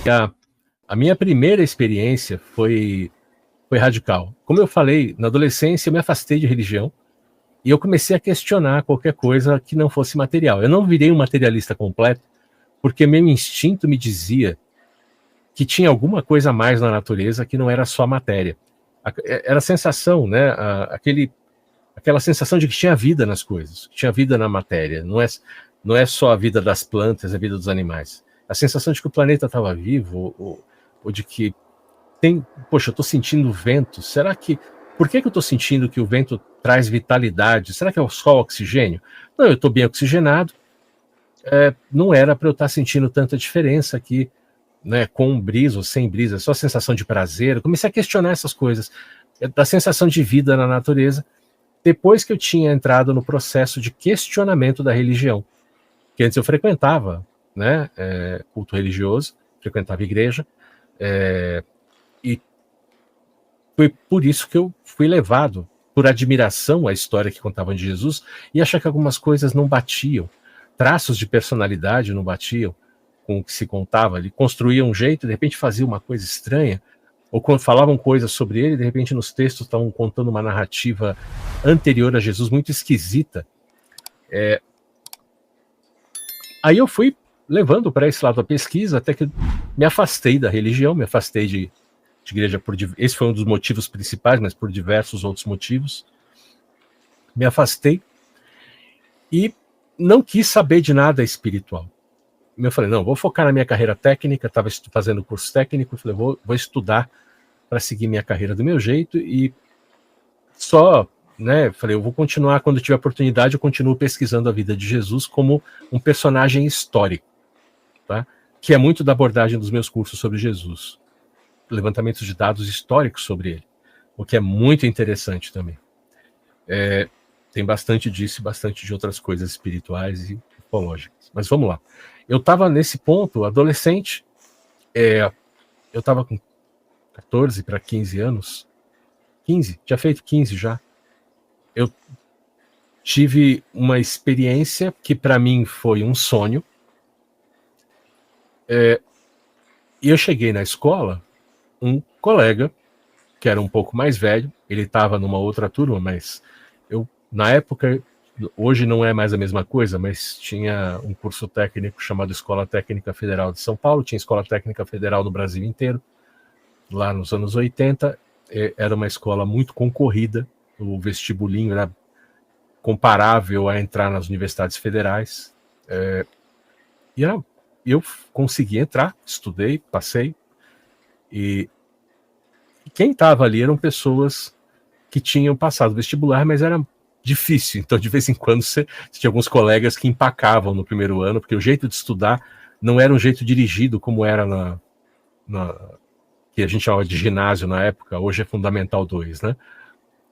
A, a minha primeira experiência foi radical. Como eu falei, na adolescência eu me afastei de religião e eu comecei a questionar qualquer coisa que não fosse material. Eu não virei um materialista completo, porque meu instinto me dizia que tinha alguma coisa a mais na natureza que não era só matéria. Era a sensação, né? Aquela sensação de que tinha vida nas coisas, que tinha vida na matéria. Não é só a vida das plantas, a vida dos animais. A sensação de que o planeta estava vivo, ou de que poxa, eu estou sentindo vento. Por que eu estou sentindo que o vento traz vitalidade? Será que é só o oxigênio? Não, eu estou bem oxigenado. Não era para eu estar sentindo tanta diferença aqui, né, com brisa ou sem brisa, só a sensação de prazer. Eu comecei a questionar essas coisas, da sensação de vida na natureza, depois que eu tinha entrado no processo de questionamento da religião. Que antes eu frequentava, né, culto religioso, frequentava igreja, e foi por isso que eu fui levado, por admiração à história que contavam de Jesus, e achar que algumas coisas não batiam, traços de personalidade não batiam com o que se contava. Ele construía um jeito, de repente fazia uma coisa estranha, ou quando falavam coisas sobre ele, de repente nos textos estavam contando uma narrativa anterior a Jesus, muito esquisita. Aí eu fui levando para esse lado da pesquisa, até que me afastei da religião, me afastei de igreja. Esse foi um dos motivos principais, mas por diversos outros motivos. Me afastei e não quis saber de nada espiritual. Eu falei, não, vou focar na minha carreira técnica, estava fazendo curso técnico, falei, vou estudar para seguir minha carreira do meu jeito e só, né, falei, eu vou continuar, quando tiver oportunidade, eu continuo pesquisando a vida de Jesus como um personagem histórico, tá? Que é muito da abordagem dos meus cursos sobre Jesus. Levantamentos de dados históricos sobre ele, o que é muito interessante também. Tem bastante disso e bastante de outras coisas espirituais e ufológicas. Mas vamos lá. Eu estava nesse ponto, adolescente, eu estava com 14 para 15 anos, 15, tinha feito 15 já. Eu tive uma experiência que para mim foi um sonho. E eu cheguei na escola, um colega, que era um pouco mais velho, ele estava numa outra turma, mas na época, hoje não é mais a mesma coisa, mas tinha um curso técnico chamado Escola Técnica Federal de São Paulo, tinha Escola Técnica Federal no Brasil inteiro, lá nos anos 80, era uma escola muito concorrida, o vestibulinho era comparável a entrar nas universidades federais, e eu consegui entrar, estudei, passei, e quem estava ali eram pessoas que tinham passado vestibular, mas era difícil, então de vez em quando você tinha alguns colegas que empacavam no primeiro ano, porque o jeito de estudar não era um jeito dirigido como era que a gente chamava de ginásio na época, hoje é Fundamental 2, né?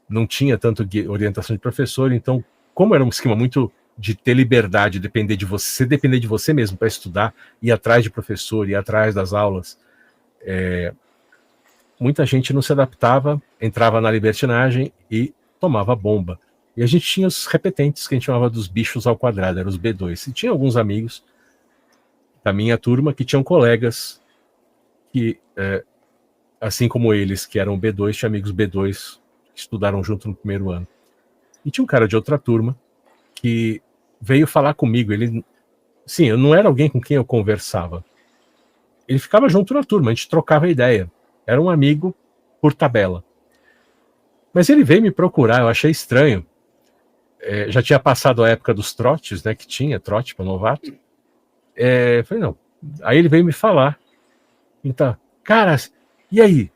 Não tinha tanto orientação de professor, então como era um esquema muito de ter liberdade, depender de você mesmo para estudar, ir atrás de professor, ir atrás das aulas, muita gente não se adaptava, entrava na libertinagem e tomava bomba. E a gente tinha os repetentes, que a gente chamava dos bichos ao quadrado, eram os B2. E tinha alguns amigos da minha turma que tinham colegas que, assim como eles, que eram B2, tinha amigos B2 que estudaram junto no primeiro ano. E tinha um cara de outra turma que veio falar comigo. Sim, eu não era alguém com quem eu conversava. Ele ficava junto na turma, a gente trocava ideia. Era um amigo por tabela. Mas ele veio me procurar, eu achei estranho. Já tinha passado a época dos trotes, né, que tinha trote para novato. Falei, não. Aí ele veio me falar. Então, cara, e aí?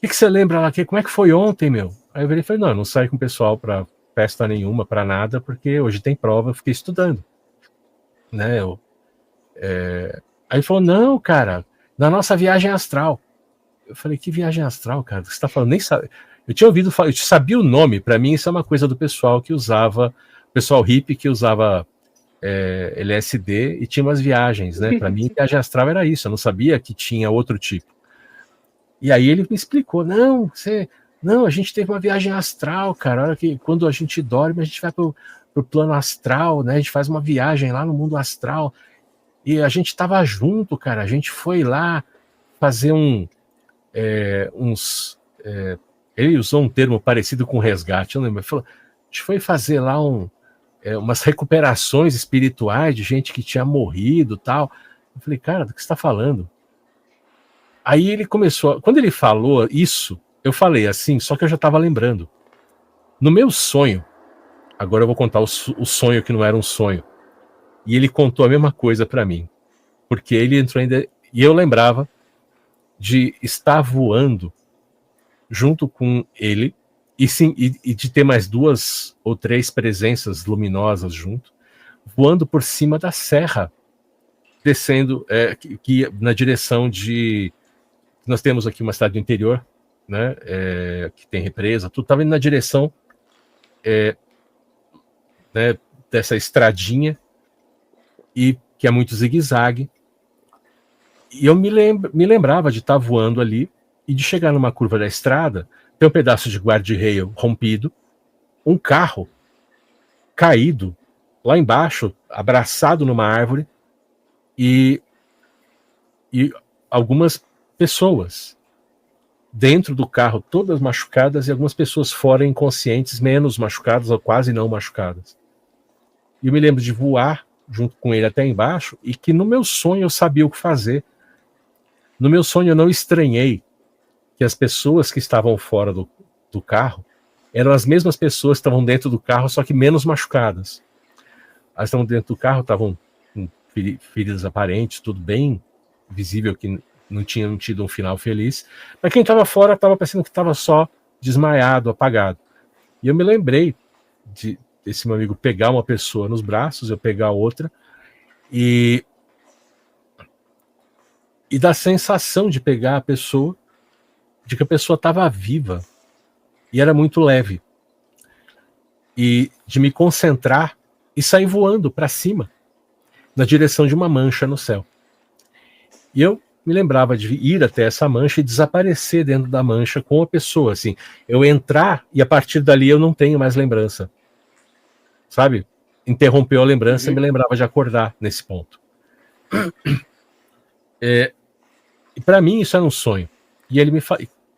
O que você lembra lá? Como é que foi ontem, meu? Aí eu falei, não, eu não saí com o pessoal para festa nenhuma, para nada, porque hoje tem prova, eu fiquei estudando. Né? Aí ele falou, não, cara, na nossa viagem astral. Eu falei, que viagem astral, cara? Você tá falando, nem sabe. Eu tinha ouvido falar, eu sabia o nome, para mim isso é uma coisa do pessoal que usava, pessoal hippie que usava LSD e tinha umas viagens, né? Para mim, viagem astral era isso, eu não sabia que tinha outro tipo. E aí ele me explicou, não, a gente teve uma viagem astral, cara, olha que quando a gente dorme, a gente vai pro plano astral, né? A gente faz uma viagem lá no mundo astral, e a gente tava junto, cara, a gente foi lá, fazer ele usou um termo parecido com resgate, eu não lembro, ele falou, a gente foi fazer lá umas recuperações espirituais de gente que tinha morrido e tal. Eu falei, cara, do que você está falando? Aí ele começou, quando ele falou isso, eu falei assim, só que eu já estava lembrando. No meu sonho, agora eu vou contar o sonho que não era um sonho, e ele contou a mesma coisa para mim, porque ele entrou ainda, e eu lembrava de estar voando junto com ele, e sim, e de ter mais 2 ou 3 presenças luminosas junto, voando por cima da serra, descendo, que na direção de... Nós temos aqui uma cidade do interior, né, que tem represa, tudo estava indo na direção né, dessa estradinha, e que é muito zigue-zague. E eu me lembrava de estar voando ali e de chegar numa curva da estrada, tem um pedaço de guarda-reio rompido, um carro caído lá embaixo, abraçado numa árvore, e algumas pessoas dentro do carro, todas machucadas, e algumas pessoas fora inconscientes, menos machucadas ou quase não machucadas. E eu me lembro de voar junto com ele até embaixo, e que no meu sonho eu sabia o que fazer. No meu sonho eu não estranhei que as pessoas que estavam fora do carro eram as mesmas pessoas que estavam dentro do carro, só que menos machucadas. Elas estavam dentro do carro, estavam com feridas aparentes, tudo bem visível, que não tinham tido um final feliz. Mas quem estava fora estava parecendo que estava só desmaiado, apagado. E eu me lembrei desse meu amigo pegar uma pessoa nos braços, eu pegar outra, e da sensação de pegar a pessoa, de que a pessoa estava viva, e era muito leve. E de me concentrar e sair voando para cima, na direção de uma mancha no céu. E eu me lembrava de ir até essa mancha e desaparecer dentro da mancha com a pessoa, assim. Eu entrar e a partir dali eu não tenho mais lembrança. Sabe? Interrompeu a lembrança e me lembrava de acordar nesse ponto. E para mim isso era um sonho. E ele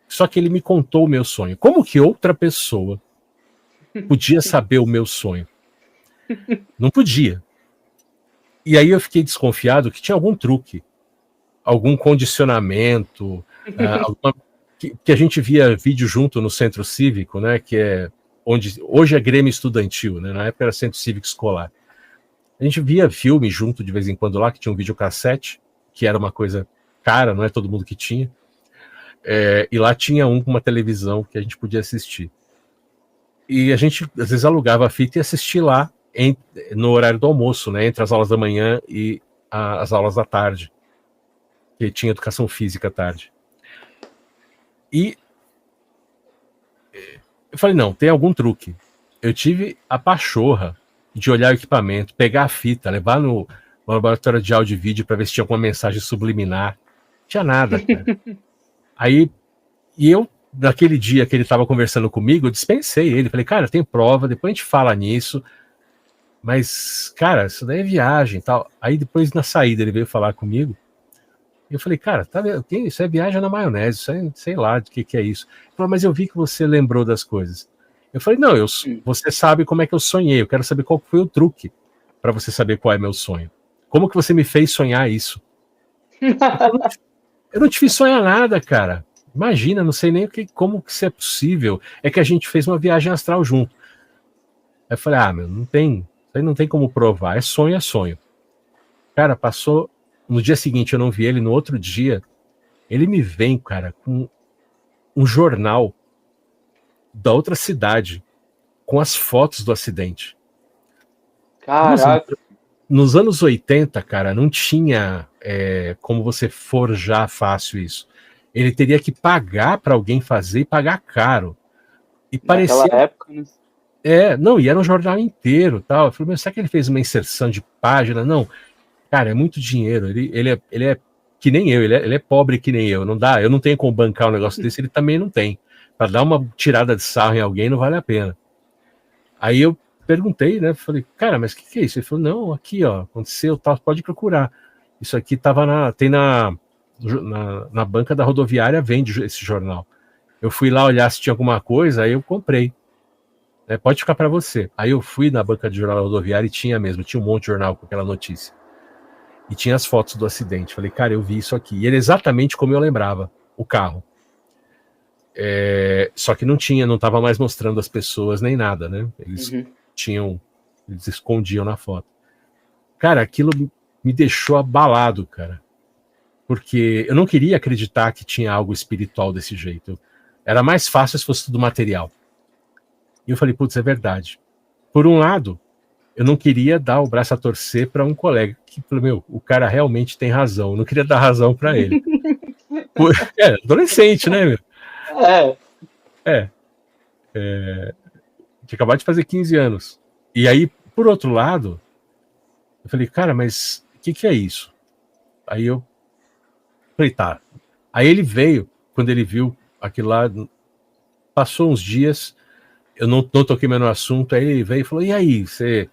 só que ele me contou o meu sonho. Como que outra pessoa podia saber o meu sonho? Não podia. E aí eu fiquei desconfiado que tinha algum truque, algum condicionamento, que a gente via vídeo junto no centro cívico, né, que é onde hoje é Grêmio Estudantil, né, na época era Centro Cívico Escolar. A gente via filme junto de vez em quando lá, que tinha um videocassete, que era uma coisa cara, não é todo mundo que tinha, e lá tinha com uma televisão que a gente podia assistir. E a gente às vezes alugava a fita e assistia lá no horário do almoço, né, entre as aulas da manhã e as aulas da tarde, que tinha educação física à tarde. E eu falei, não, tem algum truque. Eu tive a pachorra de olhar o equipamento, pegar a fita, levar no laboratório de áudio e vídeo para ver se tinha alguma mensagem subliminar. Não tinha nada, cara. Aí, e eu, naquele dia que ele estava conversando comigo, eu dispensei ele. Falei, cara, tem prova, depois a gente fala nisso. Mas, cara, isso daí é viagem e tal. Aí depois, na saída, ele veio falar comigo. Eu falei, cara, tá vendo? Isso é viagem na maionese, isso é, sei lá de que é isso. Ele falou, mas eu vi que você lembrou das coisas. Eu falei, não, você sabe como é que eu sonhei, eu quero saber qual foi o truque para você saber qual é meu sonho. Como que você me fez sonhar isso? Eu não te fiz sonhar nada, cara. Imagina, não sei nem como que isso é possível. É que a gente fez uma viagem astral junto. Aí eu falei, meu, não tem como provar, é sonho, é sonho. Cara, passou. No dia seguinte eu não vi ele, no outro dia ele me vem, cara, com um jornal da outra cidade com as fotos do acidente. Caraca. Nos anos 80, cara, não tinha como você forjar fácil isso. Ele teria que pagar para alguém fazer e pagar caro. E Naquela época, né? Não, e era um jornal inteiro, tal. Eu falei, mas será que ele fez uma inserção de página? Não. Cara, é muito dinheiro. Ele é que nem eu, ele é pobre que nem eu. Não dá, eu não tenho como bancar um negócio desse, ele também não tem. Para dar uma tirada de sarro em alguém não vale a pena. Aí eu perguntei, né? Falei, cara, mas o que é isso? Ele falou, não, aqui, ó, aconteceu, tal, pode procurar. Isso aqui tem na na banca da rodoviária vende esse jornal. Eu fui lá olhar se tinha alguma coisa, aí eu comprei. Pode ficar para você. Aí eu fui na banca de jornal rodoviária e tinha um monte de jornal com aquela notícia. E tinha as fotos do acidente. Falei, cara, eu vi isso aqui. E era exatamente como eu lembrava, o carro. Só que não estava mais mostrando as pessoas nem nada, né? Eles escondiam na foto. Cara, aquilo me deixou abalado, cara. Porque eu não queria acreditar que tinha algo espiritual desse jeito. Era mais fácil se fosse tudo material. E eu falei, putz, é verdade. Por um lado, eu não queria dar o braço a torcer para um colega que falou, o cara realmente tem razão. Eu não queria dar razão para ele. Adolescente, né, meu? Tinha acabado de fazer 15 anos. E aí, por outro lado, eu falei, cara, mas o que é isso? Aí eu falei, tá. Aí ele veio, quando ele viu aquilo lá, passou uns dias, eu não toquei mais no assunto, aí ele veio e falou, e aí, você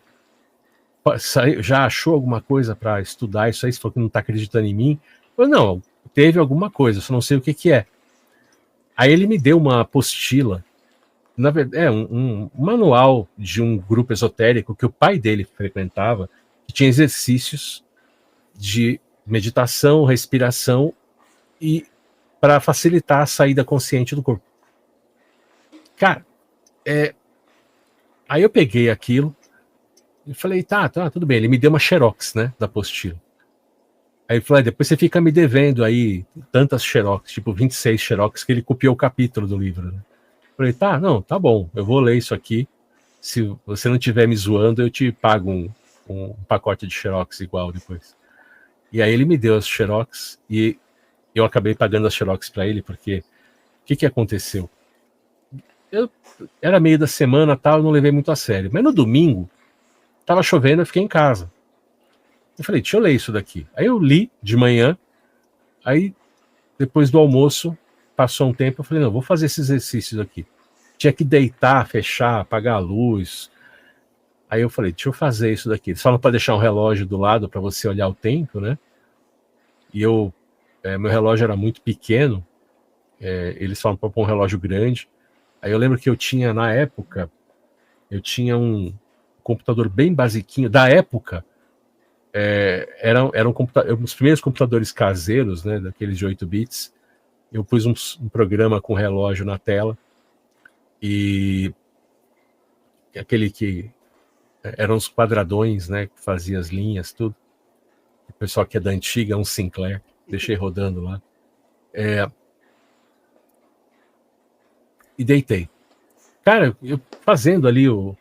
já achou alguma coisa para estudar isso aí? Você falou que não está acreditando em mim? Eu falei, não, teve alguma coisa, só não sei o que é. Aí ele me deu uma apostila, na verdade, um manual de um grupo esotérico que o pai dele frequentava, que tinha exercícios de meditação, respiração e para facilitar a saída consciente do corpo. Cara, aí eu peguei aquilo e falei, tá, tudo bem. Ele me deu uma xerox, né, da apostila. Aí ele falou, depois você fica me devendo aí tantas xerox, tipo 26 xerox, que ele copiou o capítulo do livro, né? Falei, tá bom, eu vou ler isso aqui. Se você não estiver me zoando, eu te pago um pacote de xerox igual depois. E aí ele me deu as xerox e eu acabei pagando as xerox para ele, porque o que aconteceu? Era meio da semana, tal, eu não levei muito a sério. Mas no domingo, tava chovendo, eu fiquei em casa. Eu falei, deixa eu ler isso daqui. Aí eu li de manhã, aí depois do almoço, passou um tempo, eu falei, não, vou fazer esses exercícios aqui. Tinha que deitar, fechar, apagar a luz. Aí eu falei, deixa eu fazer isso daqui. Só não para deixar um relógio do lado para você olhar o tempo, né? E meu relógio era muito pequeno, eles falam para pôr um relógio grande. Aí eu lembro que eu tinha, na época, um computador bem basiquinho. Da época, eram os primeiros computadores caseiros, né, daqueles de 8 bits. Eu pus um programa com relógio na tela. E aquele que eram os quadradões, né, que fazia as linhas, tudo. O pessoal que é da antiga, um Sinclair. Deixei rodando lá. E deitei. Cara, eu fazendo ali o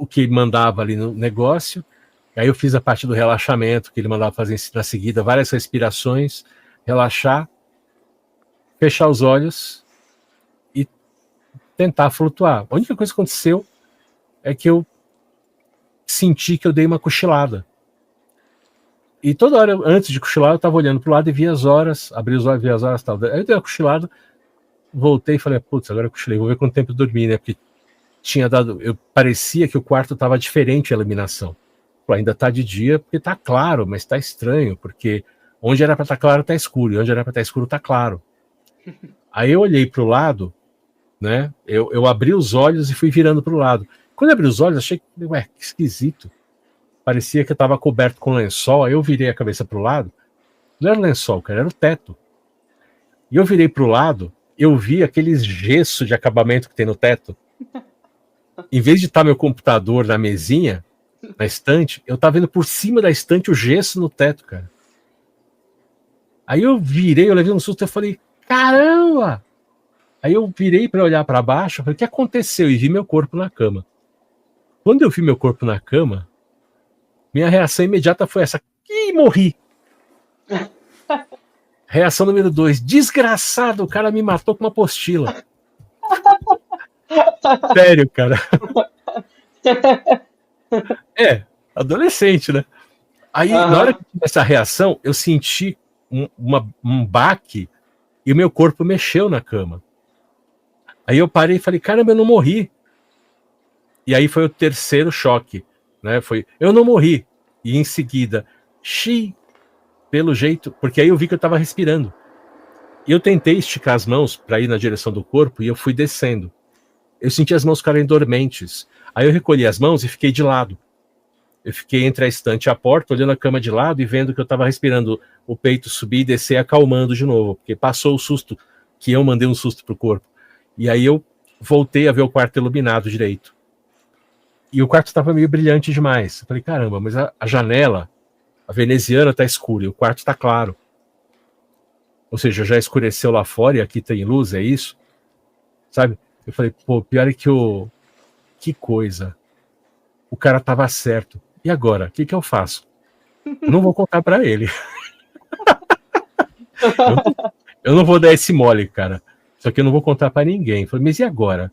que mandava ali no negócio, aí eu fiz a parte do relaxamento, que ele mandava fazer na seguida, várias respirações, relaxar, fechar os olhos e tentar flutuar. A única coisa que aconteceu é que eu senti que eu dei uma cochilada. E toda hora, antes de cochilar, eu estava olhando para o lado e via as horas, abri os olhos, via as horas e tal. Aí eu dei uma cochilada, voltei e falei, putz, agora eu cochilei, vou ver quanto tempo eu dormi, né? Porque parecia que o quarto estava diferente a iluminação. Ainda está de dia porque está claro, mas está estranho, porque onde era para estar claro está escuro, e onde era para estar escuro está claro. Aí eu olhei para o lado, né? Eu abri os olhos e fui virando para o lado. Quando eu abri os olhos, achei que esquisito. Parecia que eu estava coberto com lençol, aí eu virei a cabeça para o lado. Não era lençol, cara, era o teto. E eu virei para o lado, eu vi aqueles gesso de acabamento que tem no teto. Em vez de estar meu computador na mesinha, na estante, eu tava vendo por cima da estante o gesso no teto, cara. Aí eu virei, eu levei um susto e falei, caramba! Aí eu virei para olhar para baixo, eu falei, o que aconteceu? E vi meu corpo na cama. Quando eu vi meu corpo na cama, minha reação imediata foi essa, ih, morri! Reação número 2, desgraçado, o cara me matou com uma apostila. Sério, cara. Adolescente, né? Aí, na hora que eu tive essa reação, eu senti um baque e o meu corpo mexeu na cama. Aí eu parei e falei, caramba, eu não morri. E aí foi o terceiro choque, né? Foi, eu não morri. E em seguida, pelo jeito, porque aí eu vi que eu estava respirando. E eu tentei esticar as mãos para ir na direção do corpo e eu fui descendo. Eu senti as mãos ficarem dormentes. Aí eu recolhi as mãos e fiquei de lado. Eu fiquei entre a estante e a porta, olhando a cama de lado e vendo que eu estava respirando o peito subir e descer, acalmando de novo, porque passou o susto, que eu mandei um susto pro corpo. E aí eu voltei a ver o quarto iluminado direito. E o quarto estava meio brilhante demais. Eu falei, caramba, mas a janela, a veneziana tá escura e o quarto tá claro. Ou seja, já escureceu lá fora e aqui tem luz, é isso? Sabe? Eu falei, pô, pior é que que coisa. O cara tava certo. E agora? O que eu faço? Eu não vou contar pra ele. eu não vou dar esse mole, cara. Só que eu não vou contar pra ninguém. Eu falei, mas e agora?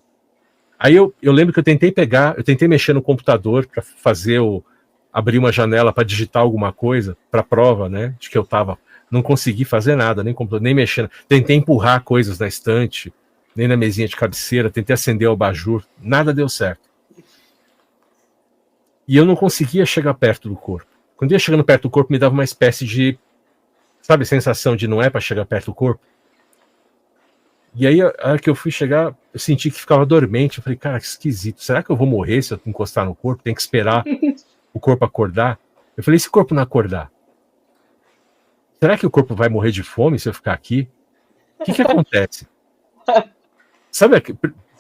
Aí eu lembro que eu tentei mexer no computador pra fazer abrir uma janela pra digitar alguma coisa, pra prova, né, de que eu tava. Não consegui fazer nada, nem mexendo. Tentei empurrar coisas na estante, nem na mesinha de cabeceira, tentei acender o abajur, nada deu certo. E eu não conseguia chegar perto do corpo. Quando eu ia chegando perto do corpo, me dava uma espécie de, sabe, sensação de não é para chegar perto do corpo. E aí, a hora que eu fui chegar, eu senti que ficava dormente. Eu falei, cara, que esquisito. Será que eu vou morrer se eu encostar no corpo? Tem que esperar o corpo acordar? Eu falei, e se o corpo não acordar? Será que o corpo vai morrer de fome se eu ficar aqui? O que acontece? Sabe,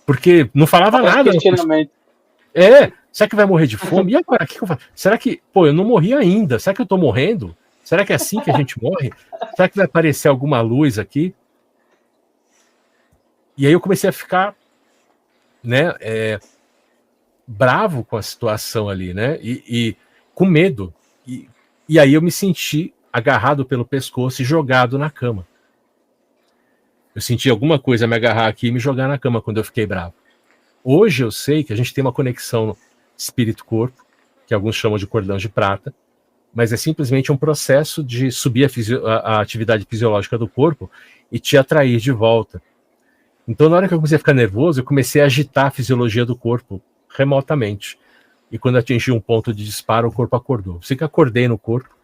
porque não falava nada. Será que vai morrer de fome? E agora, o que eu faço? Será que, pô, eu não morri ainda? Será que eu tô morrendo? Será que é assim que a gente morre? Será que vai aparecer alguma luz aqui? E aí eu comecei a ficar, né, bravo com a situação ali, né, e com medo. E aí eu me senti agarrado pelo pescoço e jogado na cama. Eu senti alguma coisa me agarrar aqui e me jogar na cama quando eu fiquei bravo. Hoje eu sei que a gente tem uma conexão espírito-corpo, que alguns chamam de cordão de prata, mas é simplesmente um processo de subir a atividade fisiológica do corpo e te atrair de volta. Então, na hora que eu comecei a ficar nervoso, eu comecei a agitar a fisiologia do corpo remotamente. E quando atingi um ponto de disparo, o corpo acordou. Eu sei que acordei no corpo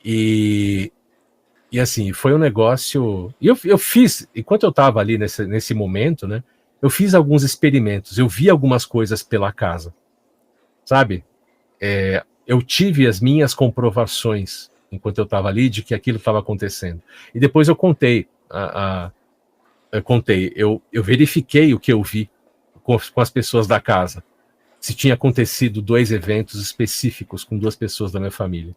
e assim, foi um negócio... E eu fiz, enquanto eu estava ali nesse momento, né, eu fiz alguns experimentos, eu vi algumas coisas pela casa, sabe? Eu tive as minhas comprovações, enquanto eu estava ali, de que aquilo estava acontecendo. E depois eu contei, eu verifiquei o que eu vi com as pessoas da casa, se tinha acontecido 2 eventos específicos com 2 pessoas da minha família.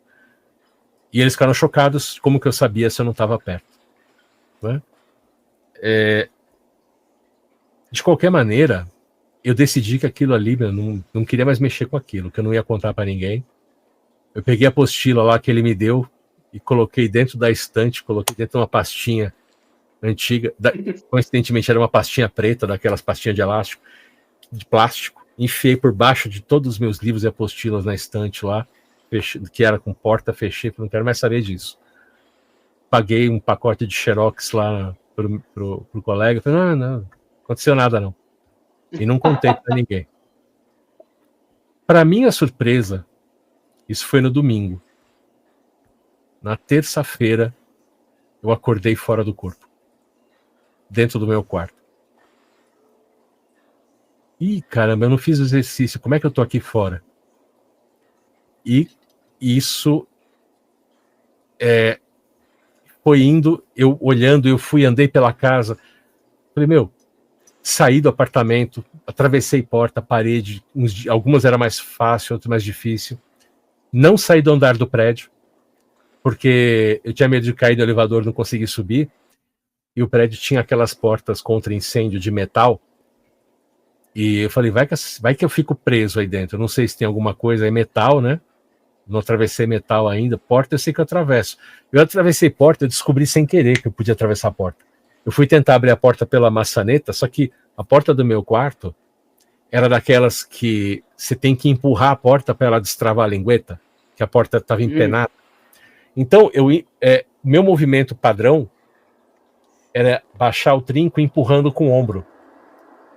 E eles ficaram chocados, como que eu sabia se eu não estava perto, né? De qualquer maneira, eu decidi que aquilo ali, eu não queria mais mexer com aquilo, que eu não ia contar para ninguém. Eu peguei a apostila lá que ele me deu e coloquei dentro da estante, coloquei dentro de uma pastinha antiga, coincidentemente era uma pastinha preta, daquelas pastinhas de elástico, de plástico, enfiei por baixo de todos os meus livros e apostilas na estante lá, que era com porta, fechei, não quero mais saber disso. Paguei um pacote de xerox lá pro colega, falei, não aconteceu nada não. E não contei para ninguém. Para minha surpresa, isso foi no domingo. Na terça-feira, eu acordei fora do corpo, dentro do meu quarto. Ih, caramba, eu não fiz o exercício, como é que eu tô aqui fora? E isso foi indo, eu olhando, andei pela casa, falei, saí do apartamento, atravessei porta, parede, algumas era mais fácil, outras mais difícil. Não saí do andar do prédio, porque eu tinha medo de cair do elevador, não consegui subir, e o prédio tinha aquelas portas contra incêndio de metal, e eu falei, vai que eu fico preso aí dentro, eu não sei se tem alguma coisa, é metal, né? Não atravessei metal ainda, porta eu sei que eu atravesso. Eu atravessei porta, eu descobri sem querer que eu podia atravessar a porta. Eu fui tentar abrir a porta pela maçaneta, só que a porta do meu quarto era daquelas que você tem que empurrar a porta para ela destravar a lingueta, que a porta estava empenada. Então, meu movimento padrão era baixar o trinco empurrando com o ombro.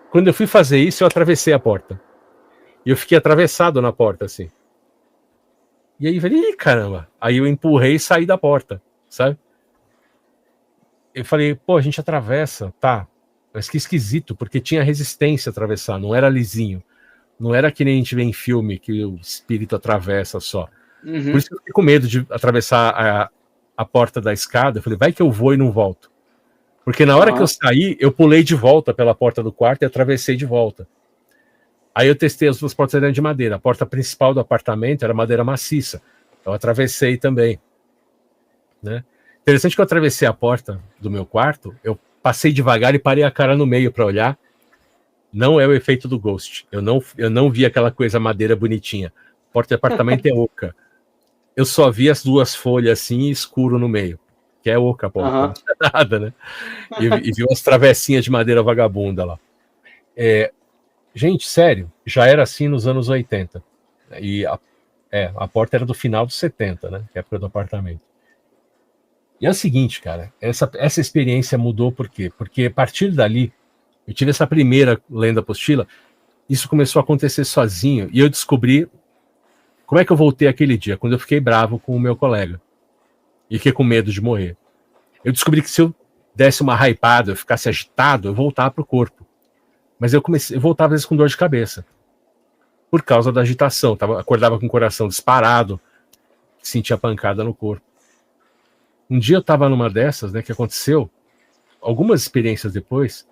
Quando eu fui fazer isso, eu atravessei a porta. E eu fiquei atravessado na porta, assim. E aí eu falei, ih, caramba. Aí eu empurrei e saí da porta, sabe? Eu falei, pô, a gente atravessa, tá. Mas que esquisito, porque tinha resistência a atravessar, não era lisinho. Não era que nem a gente vê em filme, que o espírito atravessa só. Por Uhum. isso que eu fiquei com medo de atravessar a porta da escada. Eu falei, vai que eu vou e não volto. Porque na hora que eu saí, eu pulei de volta pela porta do quarto e atravessei de volta. Aí eu testei as duas portas eram de madeira. A porta principal do apartamento era madeira maciça. Eu atravessei também. Né? Interessante que eu atravessei a porta do meu quarto, eu passei devagar e parei a cara no meio para olhar. Não é o efeito do Ghost. Eu não vi aquela coisa madeira bonitinha. A porta de apartamento é oca. Eu só vi as duas folhas assim escuro no meio. Que é oca a porta, não tinha nada, né? E vi umas travessinhas de madeira vagabunda lá. Gente, sério, já era assim nos anos 80. E a porta era do final dos 70, né? Que é a época do apartamento. E é o seguinte, cara, essa experiência mudou por quê? Porque a partir dali, eu tive essa primeira lenda apostila, isso começou a acontecer sozinho, e eu descobri como é que eu voltei aquele dia, quando eu fiquei bravo com o meu colega, e fiquei com medo de morrer. Eu descobri que se eu desse uma hypada, eu ficasse agitado, eu voltava pro corpo. Mas eu voltava às vezes com dor de cabeça, por causa da agitação, acordava com o coração disparado, sentia pancada no corpo. Um dia eu estava numa dessas, né, que aconteceu, algumas experiências depois,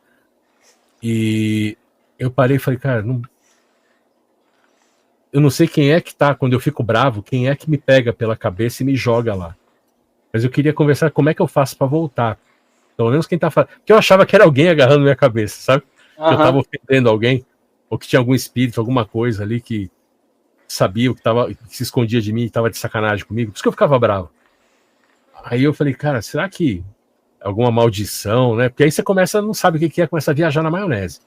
e eu parei e falei, cara, eu não sei quem é que tá, quando eu fico bravo, quem é que me pega pela cabeça e me joga lá. Mas eu queria conversar como é que eu faço para voltar. Pelo menos quem tá falando. Porque eu achava que era alguém agarrando minha cabeça, sabe? Que eu tava ofendendo alguém, ou que tinha algum espírito, alguma coisa ali que sabia o que se escondia de mim e tava de sacanagem comigo. Por isso que eu ficava bravo. Aí eu falei, cara, será que alguma maldição, né? Porque aí você não sabe o que é, começa a viajar na maionese.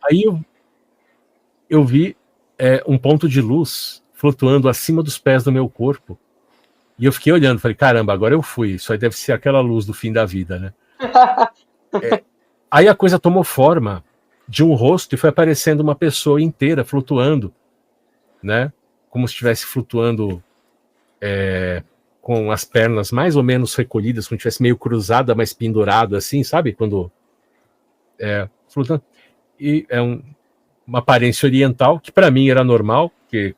Aí eu vi um ponto de luz flutuando acima dos pés do meu corpo. E eu fiquei olhando, falei, caramba, agora eu fui. Isso aí deve ser aquela luz do fim da vida, né? Aí a coisa tomou forma de um rosto e foi aparecendo uma pessoa inteira flutuando, né? Como se estivesse flutuando com as pernas mais ou menos recolhidas, como se estivesse meio cruzada, mas pendurado assim, sabe? Quando flutuando. E é uma aparência oriental, que para mim era normal, porque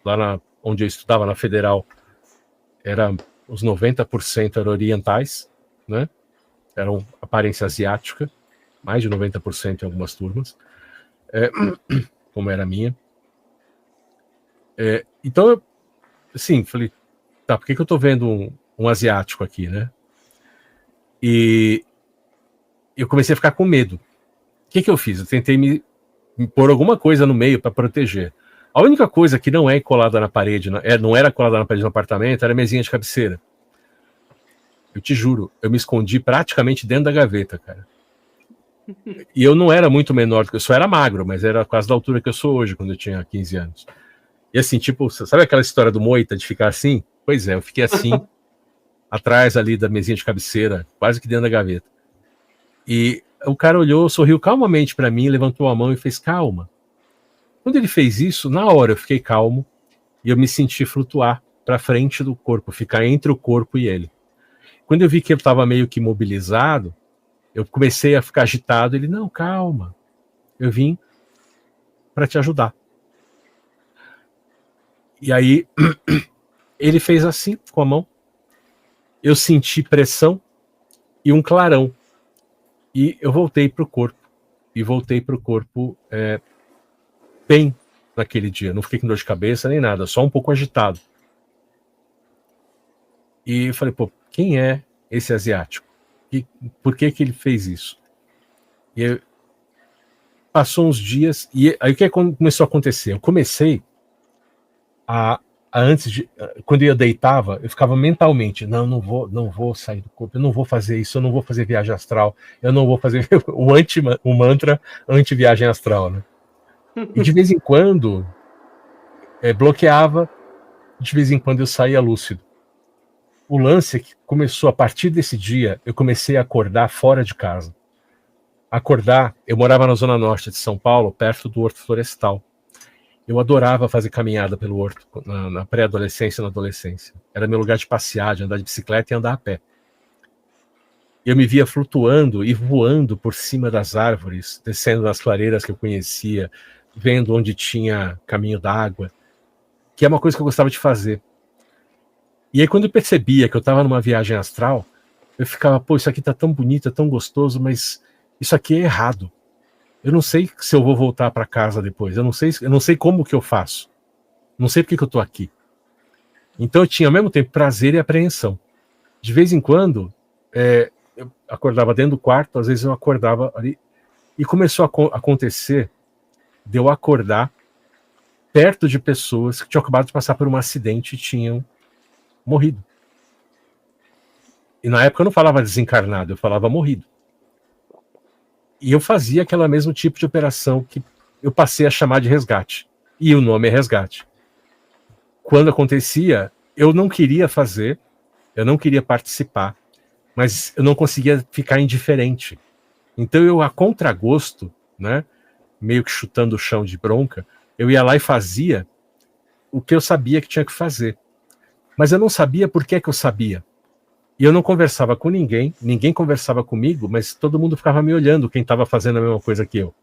lá onde eu estudava, na Federal, os 90% eram orientais, né? Eram aparência asiática, mais de 90% em algumas turmas, como era a minha. Então, eu, assim, falei, tá, por que eu tô vendo um asiático aqui, né? E eu comecei a ficar com medo. O que eu fiz? Eu tentei me pôr alguma coisa no meio para proteger. A única coisa que não é colada na parede, não era colada na parede do apartamento, era a mesinha de cabeceira. Eu te juro, eu me escondi praticamente dentro da gaveta, cara. E eu não era muito menor do que eu só era magro, mas era quase da altura que eu sou hoje, quando eu tinha 15 anos. E assim, tipo, sabe aquela história do Moita de ficar assim? Pois é, eu fiquei assim, atrás ali da mesinha de cabeceira, quase que dentro da gaveta. E o cara olhou, sorriu calmamente para mim, levantou a mão e fez calma. Quando ele fez isso, na hora eu fiquei calmo e eu me senti flutuar para frente do corpo, ficar entre o corpo e ele. Quando eu vi que ele estava meio que imobilizado, eu comecei a ficar agitado. Ele, não, calma, eu vim para te ajudar. E aí ele fez assim com a mão. Eu senti pressão e um clarão. E eu voltei para o corpo. E voltei para o corpo bem naquele dia. Não fiquei com dor de cabeça nem nada, só um pouco agitado. E eu falei, pô, quem é esse asiático? E por que ele fez isso? E passou uns dias, e aí o que começou a acontecer? Eu comecei quando eu deitava, eu ficava mentalmente, não vou sair do corpo, eu não vou fazer isso, eu não vou fazer viagem astral, eu não vou fazer o mantra anti-viagem astral, né? E de vez em quando bloqueava, de vez em quando eu saía lúcido. O lance é que começou a partir desse dia, eu comecei a acordar fora de casa. Eu morava na zona norte de São Paulo, perto do Horto Florestal. Eu adorava fazer caminhada pelo horto na pré-adolescência e na adolescência. Era meu lugar de passear, de andar de bicicleta e andar a pé. Eu me via flutuando e voando por cima das árvores, descendo das clareiras que eu conhecia, vendo onde tinha caminho d'água, que é uma coisa que eu gostava de fazer. E aí quando eu percebia que eu estava numa viagem astral, eu ficava, pô, isso aqui tá tão bonito, é tão gostoso, mas isso aqui é errado. Eu não sei se eu vou voltar para casa depois, eu não sei como que eu faço. Não sei porque que eu tô aqui. Então eu tinha ao mesmo tempo prazer e apreensão. De vez em quando, eu acordava dentro do quarto, às vezes eu acordava ali, e começou a acontecer de eu acordar perto de pessoas que tinham acabado de passar por um acidente e tinham morrido. E na época eu não falava desencarnado, eu falava morrido. E eu fazia aquele mesmo tipo de operação que eu passei a chamar de resgate. E o nome é resgate. Quando acontecia, eu não queria fazer, eu não queria participar, mas eu não conseguia ficar indiferente. Então eu, a contragosto, né, meio que chutando o chão de bronca, eu ia lá e fazia o que eu sabia que tinha que fazer. Mas eu não sabia por que eu sabia. E eu não conversava com ninguém, ninguém conversava comigo, mas todo mundo ficava me olhando, quem estava fazendo a mesma coisa que eu.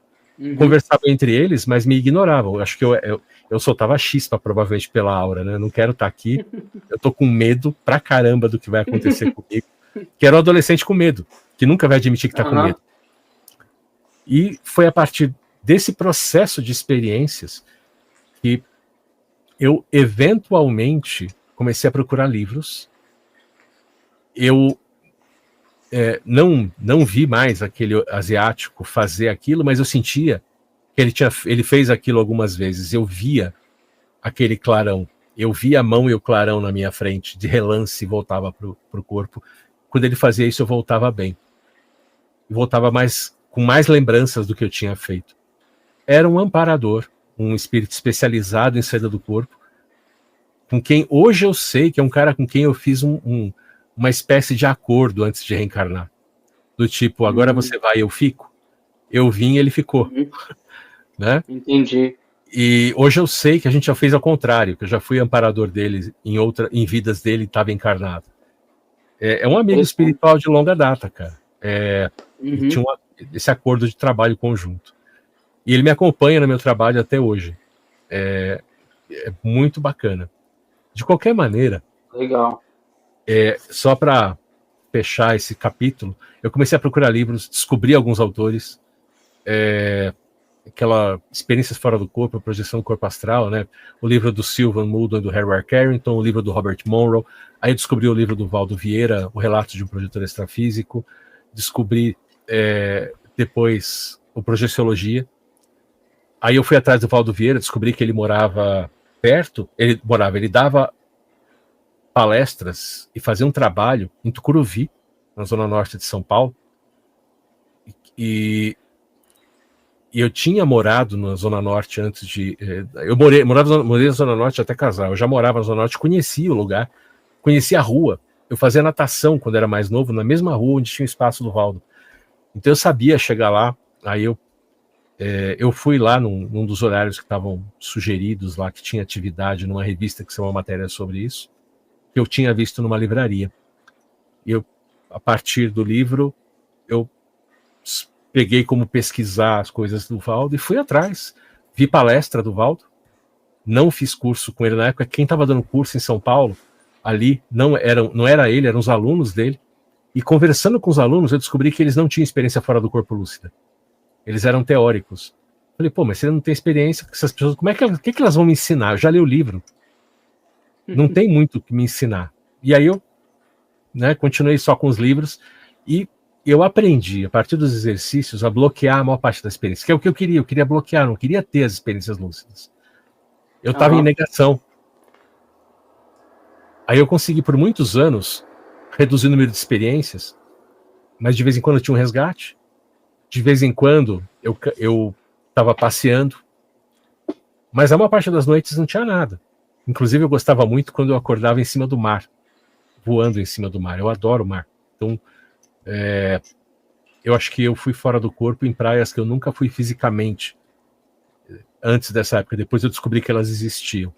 Conversava entre eles, mas me ignoravam. Eu acho que eu soltava chispa, provavelmente, pela aura, né? Eu não quero estar aqui, eu tô com medo pra caramba do que vai acontecer comigo. Que era um adolescente com medo, que nunca vai admitir que tá com medo. E foi a partir desse processo de experiências que eu, eventualmente, comecei a procurar livros. Eu não vi mais aquele asiático fazer aquilo, mas eu sentia que ele fez aquilo algumas vezes. Eu via aquele clarão, eu via a mão e o clarão na minha frente, de relance, e voltava pro corpo. Quando ele fazia isso, eu voltava bem. Eu voltava com mais lembranças do que eu tinha feito. Era um amparador, um espírito especializado em saída do corpo, com quem hoje eu sei que é um cara com quem eu fiz uma espécie de acordo antes de reencarnar. Do tipo, agora você vai, eu fico. Eu vim, ele ficou. Né? Entendi. E hoje eu sei que a gente já fez ao contrário, que eu já fui amparador dele em vidas dele, estava encarnado. É um amigo espiritual de longa data, cara. E tinha esse acordo de trabalho conjunto. E ele me acompanha no meu trabalho até hoje. É muito bacana. De qualquer maneira, legal. Só para fechar esse capítulo, eu comecei a procurar livros, descobri alguns autores, aquela Experiências Fora do Corpo, a Projeção do Corpo Astral, né? O livro do Sylvan Muldoon e do Harry Carrington, o livro do Robert Monroe. Aí eu descobri o livro do Valdo Vieira, O Relato de um Projetor Extrafísico. Descobri depois o Projeciologia. Aí eu fui atrás do Valdo Vieira, descobri que ele morava perto, ele dava palestras e fazia um trabalho em Tucuruvi, na zona norte de São Paulo. E eu tinha morado na Zona Norte antes de... Eu morei na Zona Norte até casar. Eu já morava na Zona Norte, conhecia o lugar, conhecia a rua. Eu fazia natação quando era mais novo, na mesma rua onde tinha o espaço do Valdo. Então eu sabia chegar lá. Aí eu fui lá num dos horários que estavam sugeridos lá, que tinha atividade numa revista que saiu uma matéria sobre isso, que eu tinha visto numa livraria. E a partir do livro, eu peguei como pesquisar as coisas do Valdo e fui atrás. Vi palestra do Valdo, não fiz curso com ele na época. Quem estava dando curso em São Paulo, ali, não era ele, eram os alunos dele. E conversando com os alunos, eu descobri que eles não tinham experiência fora do corpo lúcida. Eles eram teóricos. Falei, pô, mas você não tem experiência com essas pessoas, que elas vão me ensinar? Eu já li o livro. Não tem muito o que me ensinar. E aí eu continuei só com os livros e eu aprendi, a partir dos exercícios, a bloquear a maior parte da experiência, que é o que eu queria bloquear, não queria ter as experiências lúcidas. Eu estava em negação. Aí eu consegui, por muitos anos, reduzir o número de experiências, mas de vez em quando eu tinha um resgate, de vez em quando eu estava passeando, mas a maior parte das noites não tinha nada. Inclusive eu gostava muito quando eu acordava em cima do mar, voando em cima do mar. Eu adoro o mar. Então, eu acho que eu fui fora do corpo em praias que eu nunca fui fisicamente. antes dessa época. Depois eu descobri que elas existiam.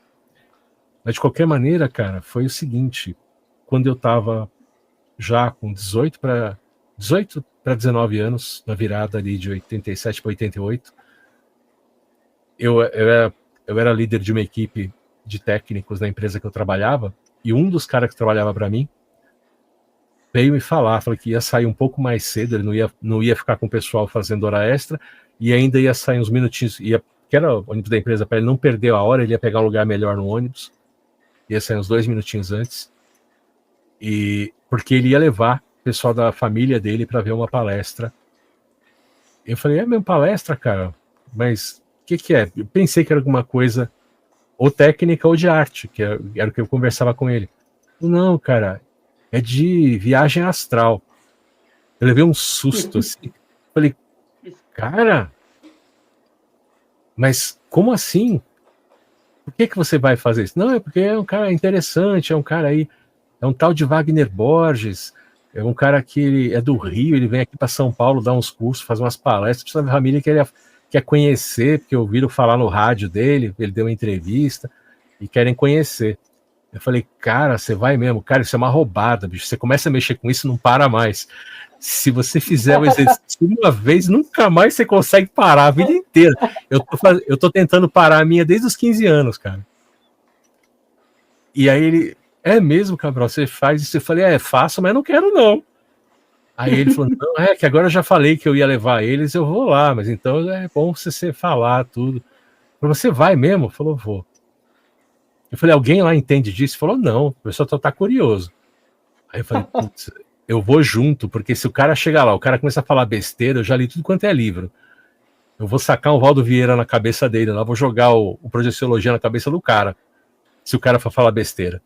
Mas, de qualquer maneira, cara, foi o seguinte. Quando eu estava já com 18 para 19 anos, na virada ali de 87 para 88, eu era líder de uma equipe de técnicos na empresa que eu trabalhava, e um dos caras que trabalhava para mim veio me falar, falou que ia sair um pouco mais cedo, ele não ia ficar com o pessoal fazendo hora extra, e ainda ia sair uns minutinhos, que era o ônibus da empresa, para ele não perder a hora, ele ia pegar um lugar melhor no ônibus, ia sair uns 2 minutinhos antes, e porque ele ia levar o pessoal da família dele para ver uma palestra. Eu falei, é mesmo palestra, cara? Mas o que é? Eu pensei que era alguma coisa ou técnica ou de arte, que era o que eu conversava com ele. Não, cara, é de viagem astral. Eu levei um susto, assim. Falei, cara, mas como assim? Por que você vai fazer isso? Não, é porque é um cara interessante, é um cara aí, é um tal de Wagner Borges, é um cara que é do Rio, ele vem aqui para São Paulo dar uns cursos, fazer umas palestras, precisa da família que ele quer conhecer, porque ouviram falar no rádio dele, ele deu uma entrevista, e querem conhecer. Eu falei, cara, você vai mesmo? Cara, isso é uma roubada, bicho. Você começa a mexer com isso, não para mais. Se você fizer o exercício uma vez, nunca mais você consegue parar a vida inteira. Eu tô tentando parar a minha desde os 15 anos, cara. E aí ele, é mesmo, Cabral, você faz isso? Eu falei, faço, mas não quero não. Aí ele falou, não, que agora eu já falei que eu ia levar eles, eu vou lá, mas então é bom você falar tudo. Você vai mesmo? Falou, vou. Eu falei, alguém lá entende disso? Ele falou, não, o pessoal tá curioso. Aí eu falei, putz, eu vou junto, porque se o cara chegar lá, o cara começa a falar besteira, eu já li tudo quanto é livro. Eu vou sacar um Valdo Vieira na cabeça dele, lá vou jogar o Projeciologia na cabeça do cara, se o cara for falar besteira.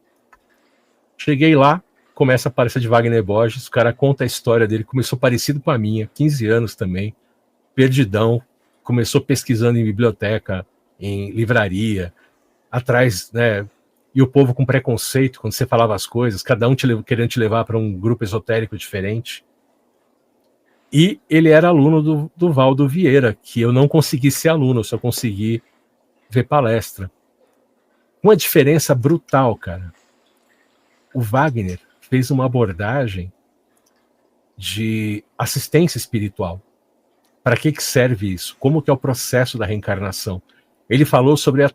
Cheguei lá, começa a aparecer de Wagner Borges, o cara conta a história dele, começou parecido com a minha, 15 anos também, perdidão, começou pesquisando em biblioteca, em livraria, atrás, né, e o povo com preconceito, quando você falava as coisas, cada um querendo te levar para um grupo esotérico diferente. E ele era aluno do Valdo Vieira, que eu não consegui ser aluno, eu só consegui ver palestra. Uma diferença brutal, cara. O Wagner fez uma abordagem de assistência espiritual. Para que serve isso? Como que é o processo da reencarnação? Ele falou sobre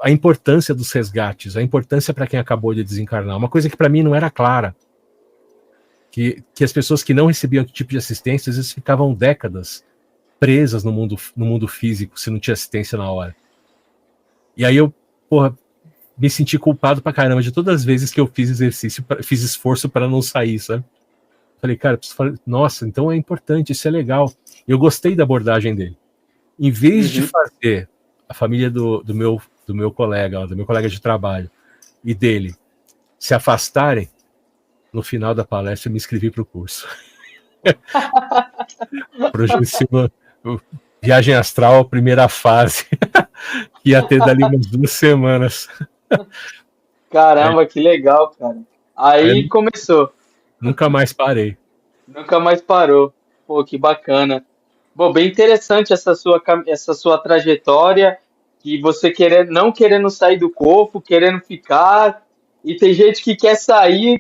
a importância dos resgates, a importância para quem acabou de desencarnar. Uma coisa que para mim não era clara. Que as pessoas que não recebiam esse tipo de assistência, às vezes ficavam décadas presas no mundo físico, se não tinha assistência na hora. E aí eu, me senti culpado pra caramba de todas as vezes que eu fiz exercício, fiz esforço para não sair, sabe? Falei, cara, nossa, então é importante, isso é legal. Eu gostei da abordagem dele. Em vez de fazer a família do meu colega, do meu colega de trabalho e dele se afastarem, no final da palestra eu me inscrevi para o curso. Projeto Viagem Astral, primeira fase, que ia ter dali umas 2 semanas. Caramba, que legal, cara. Aí começou. Nunca mais parei. Nunca mais parou. Pô, que bacana. Bom, bem interessante essa sua trajetória, que você não querendo sair do corpo, querendo ficar, e tem gente que quer sair,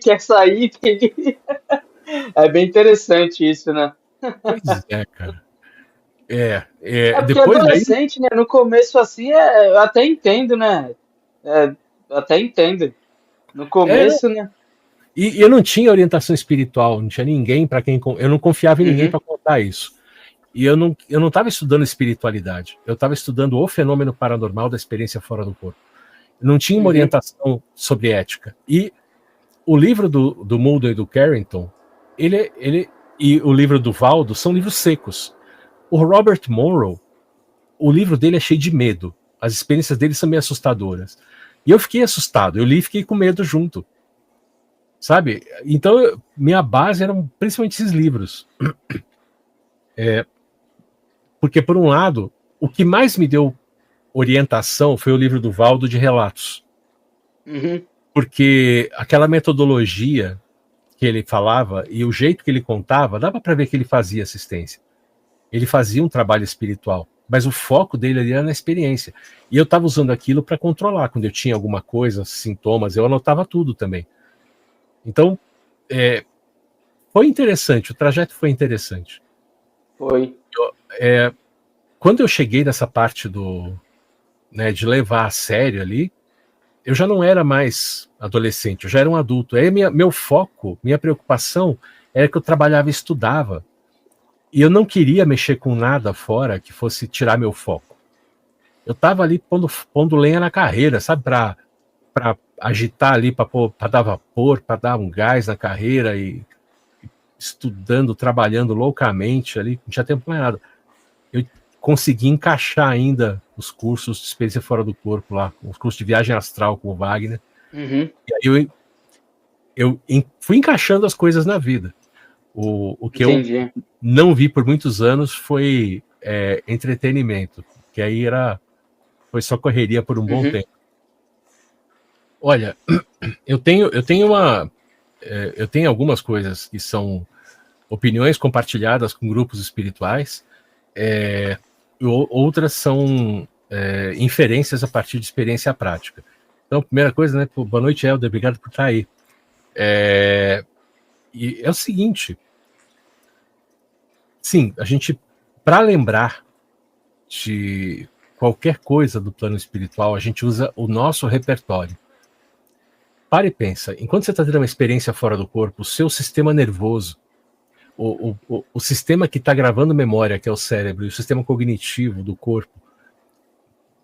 É bem interessante isso, né? Pois é, cara. Porque depois adolescente, né? No começo assim, eu até entendo, né? Até entendo. No começo, né? E eu não tinha orientação espiritual, não tinha ninguém para quem... Eu não confiava em ninguém para contar isso. E eu não estava estudando espiritualidade. Eu estava estudando o fenômeno paranormal da experiência fora do corpo. Eu não tinha uma orientação sobre ética. E o livro do Mulder e do Carrington, ele e o livro do Valdo são livros secos. O Robert Monroe, o livro dele é cheio de medo. As experiências dele são meio assustadoras. E eu fiquei assustado. Eu li e fiquei com medo junto. Sabe? Então, minha base eram principalmente esses livros. Porque, por um lado, o que mais me deu orientação foi o livro do Valdo de relatos. Porque aquela metodologia que ele falava e o jeito que ele contava, dava para ver que ele fazia assistência. Ele fazia um trabalho espiritual. mas o foco dele ali era na experiência. E eu estava usando aquilo para controlar. Quando eu tinha alguma coisa, sintomas, eu anotava tudo também. Então, foi interessante, o trajeto foi interessante. Foi. Quando eu cheguei nessa parte né, de levar a sério ali, eu já não era mais adolescente, eu já era um adulto. Aí meu foco, minha preocupação era que eu trabalhava e estudava. E eu não queria mexer com nada fora que fosse tirar meu foco. Eu estava ali pondo lenha na carreira, sabe? Para agitar ali, para dar vapor, para dar um gás na carreira e estudando, trabalhando loucamente ali, não tinha tempo para nada. Eu consegui encaixar ainda os cursos de experiência fora do corpo lá, os cursos de viagem astral com o Wagner. Uhum. E aí eu fui encaixando as coisas na vida. O que Entendi. eu não vi por muitos anos foi entretenimento, que aí foi só correria por um bom tempo. Olha, eu tenho algumas coisas que são opiniões compartilhadas com grupos espirituais, outras são inferências a partir de experiência prática. Então, primeira coisa, né? Boa noite, Helder, obrigado por estar aí. E é o seguinte, sim, a gente, para lembrar de qualquer coisa do plano espiritual, a gente usa o nosso repertório. Para e pensa, enquanto você está tendo uma experiência fora do corpo, o seu sistema nervoso, o sistema que está gravando memória, que é o cérebro, e o sistema cognitivo do corpo,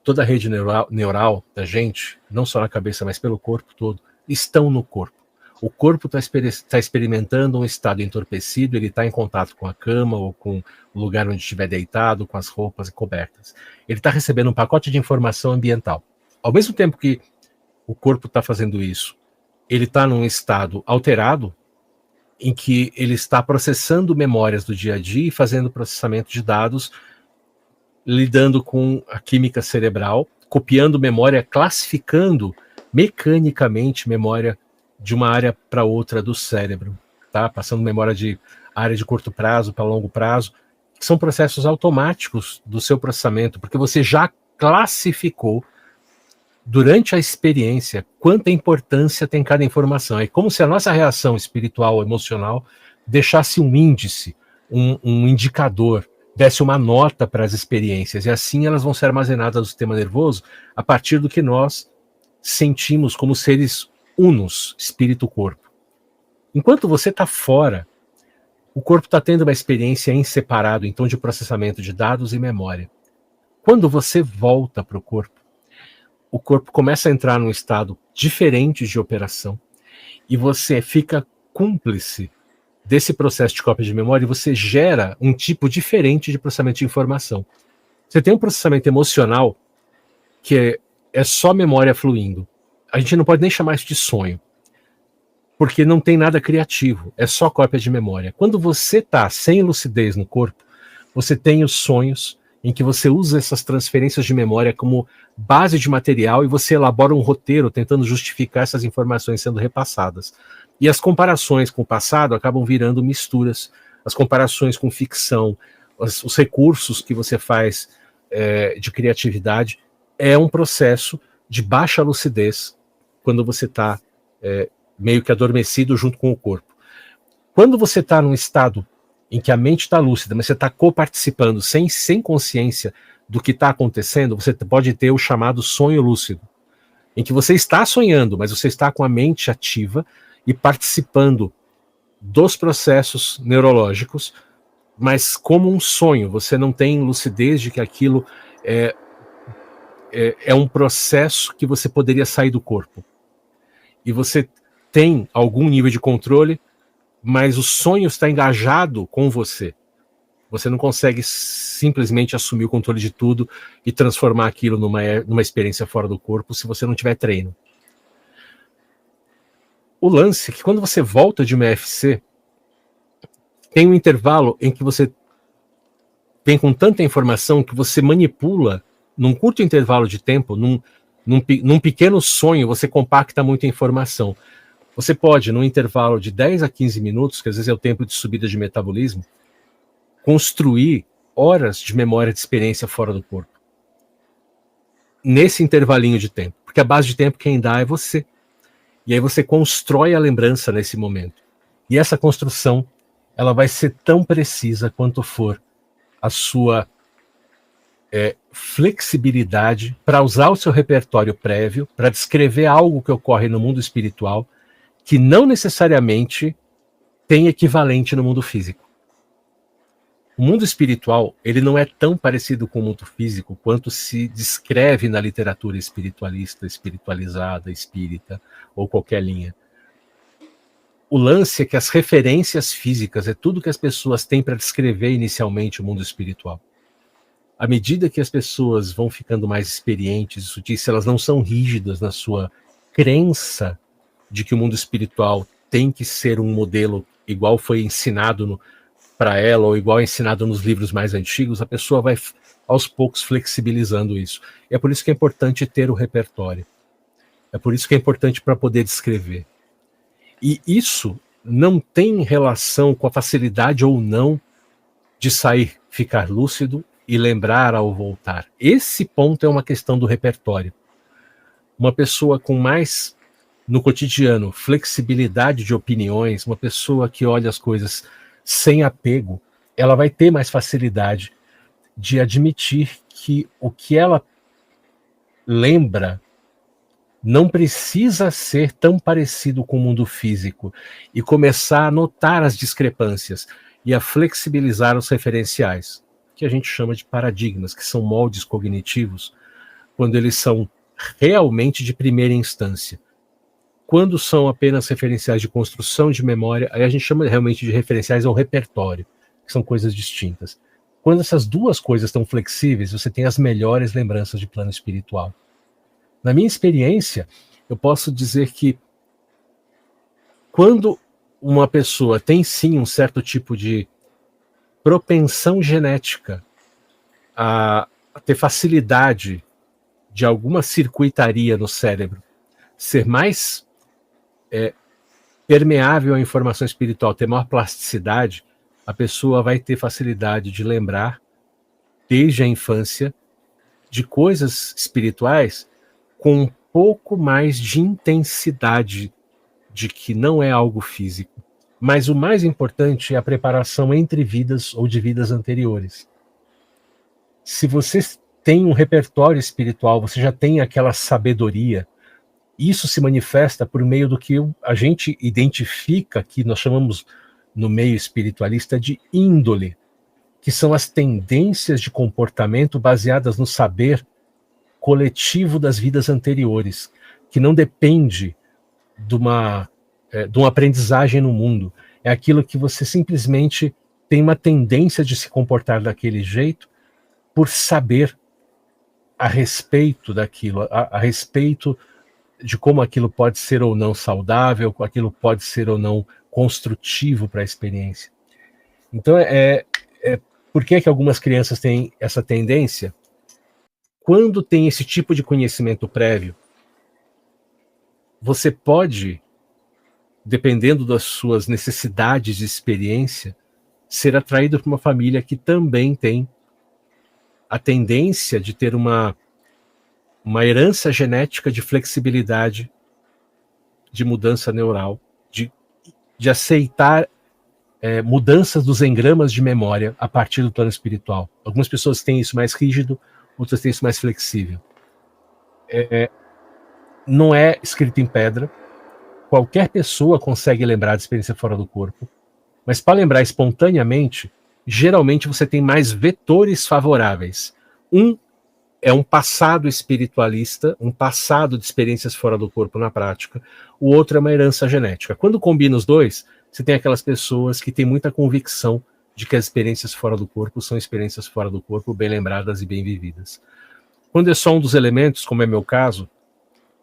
toda a rede neural da gente, não só na cabeça, mas pelo corpo todo, estão no corpo. O corpo está experimentando um estado entorpecido, ele está em contato com a cama ou com o lugar onde estiver deitado, com as roupas cobertas. Ele está recebendo um pacote de informação ambiental. Ao mesmo tempo que o corpo está fazendo isso, ele está num estado alterado, em que ele está processando memórias do dia a dia e fazendo processamento de dados, lidando com a química cerebral, copiando memória, classificando mecanicamente memória de uma área para outra do cérebro, tá? Passando memória de área de curto prazo para longo prazo, que são processos automáticos do seu processamento, porque você já classificou durante a experiência quanta importância tem cada informação. É como se a nossa reação espiritual, emocional, deixasse um índice, um indicador, desse uma nota para as experiências, e assim elas vão ser armazenadas no sistema nervoso a partir do que nós sentimos como seres unos, espírito-corpo. Enquanto você está fora, o corpo está tendo uma experiência em separado, então, de processamento de dados e memória. Quando você volta para o corpo começa a entrar num estado diferente de operação e você fica cúmplice desse processo de cópia de memória e você gera um tipo diferente de processamento de informação. Você tem um processamento emocional que é só memória fluindo. A gente não pode nem chamar isso de sonho, porque não tem nada criativo, é só cópia de memória. Quando você está sem lucidez no corpo, você tem os sonhos em que você usa essas transferências de memória como base de material e você elabora um roteiro tentando justificar essas informações sendo repassadas. E as comparações com o passado acabam virando misturas, as comparações com ficção, os recursos que você faz de criatividade, é um processo de baixa lucidez quando você está meio que adormecido junto com o corpo. Quando você está num estado em que a mente está lúcida, mas você está coparticipando sem consciência do que está acontecendo, você pode ter o chamado sonho lúcido, em que você está sonhando, mas você está com a mente ativa e participando dos processos neurológicos, mas como um sonho, você não tem lucidez de que aquilo é um processo que você poderia sair do corpo. E você tem algum nível de controle, mas o sonho está engajado com você. Você não consegue simplesmente assumir o controle de tudo e transformar aquilo numa experiência fora do corpo se você não tiver treino. O lance é que quando você volta de uma EFC, tem um intervalo em que você vem com tanta informação que você manipula, num curto intervalo de tempo, num pequeno sonho, você compacta muita informação. Você pode, num intervalo de 10 a 15 minutos, que às vezes é o tempo de subida de metabolismo, construir horas de memória de experiência fora do corpo. Nesse intervalinho de tempo. Porque a base de tempo quem dá é você. E aí você constrói a lembrança nesse momento. E essa construção, ela vai ser tão precisa quanto for a sua flexibilidade para usar o seu repertório prévio, para descrever algo que ocorre no mundo espiritual, que não necessariamente tem equivalente no mundo físico. O mundo espiritual, ele não é tão parecido com o mundo físico quanto se descreve na literatura espiritualista, espiritualizada, espírita, ou qualquer linha. O lance é que as referências físicas é tudo que as pessoas têm para descrever inicialmente o mundo espiritual. À medida que as pessoas vão ficando mais experientes, isso diz, se elas não são rígidas na sua crença de que o mundo espiritual tem que ser um modelo igual foi ensinado para ela, ou igual é ensinado nos livros mais antigos, a pessoa vai aos poucos flexibilizando isso. E é por isso que é importante ter o repertório. É por isso que é importante para poder descrever. E isso não tem relação com a facilidade ou não de sair, ficar lúcido e lembrar ao voltar. Esse ponto é uma questão do repertório. Uma pessoa com mais, no cotidiano, flexibilidade de opiniões, uma pessoa que olha as coisas sem apego, ela vai ter mais facilidade de admitir que o que ela lembra não precisa ser tão parecido com o mundo físico e começar a notar as discrepâncias e a flexibilizar os referenciais, que a gente chama de paradigmas, que são moldes cognitivos, quando eles são realmente de primeira instância. Quando são apenas referenciais de construção de memória, aí a gente chama realmente de referenciais ao repertório, que são coisas distintas. Quando essas duas coisas estão flexíveis, você tem as melhores lembranças de plano espiritual. Na minha experiência, eu posso dizer que quando uma pessoa tem sim um certo tipo de propensão genética a ter facilidade de alguma circuitaria no cérebro ser mais permeável à informação espiritual, ter maior plasticidade, a pessoa vai ter facilidade de lembrar, desde a infância, de coisas espirituais com um pouco mais de intensidade, de que não é algo físico. Mas o mais importante é a preparação entre vidas ou de vidas anteriores. Se você tem um repertório espiritual, você já tem aquela sabedoria, isso se manifesta por meio do que a gente identifica, que nós chamamos no meio espiritualista de índole, que são as tendências de comportamento baseadas no saber coletivo das vidas anteriores, que não depende de uma aprendizagem no mundo. É aquilo que você simplesmente tem uma tendência de se comportar daquele jeito por saber a respeito daquilo, a respeito de como aquilo pode ser ou não saudável, aquilo pode ser ou não construtivo para a experiência. Então, por que algumas crianças têm essa tendência? Quando tem esse tipo de conhecimento prévio, você pode, dependendo das suas necessidades de experiência, ser atraído por uma família que também tem a tendência de ter uma herança genética de flexibilidade, de mudança neural, de aceitar mudanças dos engramas de memória a partir do plano espiritual. Algumas pessoas têm isso mais rígido, outras têm isso mais flexível. Não é escrito em pedra. Qualquer pessoa consegue lembrar de experiência fora do corpo, mas para lembrar espontaneamente, geralmente você tem mais vetores favoráveis. É um passado espiritualista, um passado de experiências fora do corpo na prática. O outro é uma herança genética. Quando combina os dois, você tem aquelas pessoas que têm muita convicção de que as experiências fora do corpo são experiências fora do corpo bem lembradas e bem vividas. Quando é só um dos elementos, como é meu caso,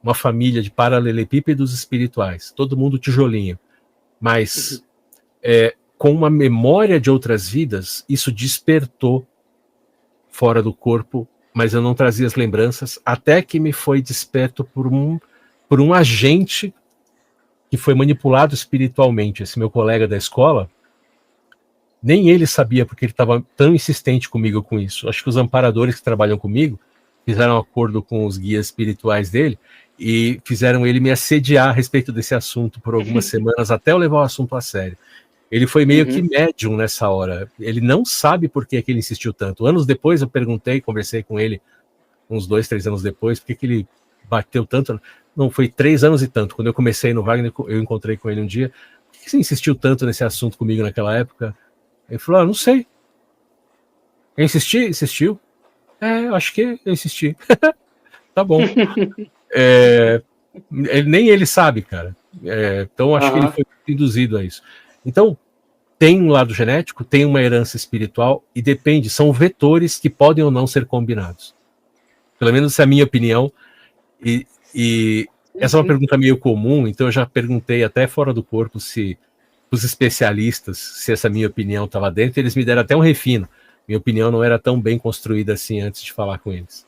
uma família de paralelepípedos espirituais, todo mundo tijolinho, mas com uma memória de outras vidas, isso despertou fora do corpo, mas eu não trazia as lembranças, até que me foi desperto por um agente que foi manipulado espiritualmente. Esse meu colega da escola, Nem ele sabia porque ele estava tão insistente comigo com isso. Acho que os amparadores que trabalham comigo fizeram um acordo com os guias espirituais dele e fizeram ele me assediar a respeito desse assunto por algumas semanas até eu levar o assunto a sério. Ele foi meio que médium nessa hora. Ele não sabe por que ele insistiu tanto. Anos depois eu perguntei, conversei com ele, uns 2, 3 anos depois, por que ele bateu tanto. Não, foi 3 anos e tanto. Quando eu comecei no Wagner, eu encontrei com ele um dia. Por que você insistiu tanto nesse assunto comigo naquela época? Ele falou, não sei. Eu insisti? Insistiu? Acho que eu insisti. Tá bom. Nem ele sabe, cara. Então acho que ele foi induzido a isso. Então, tem um lado genético, tem uma herança espiritual e depende, são vetores que podem ou não ser combinados. Pelo menos essa é a minha opinião. E essa é uma pergunta meio comum, então eu já perguntei até fora do corpo se os especialistas, se essa minha opinião estava dentro, eles me deram até um refino. Minha opinião não era tão bem construída assim antes de falar com eles.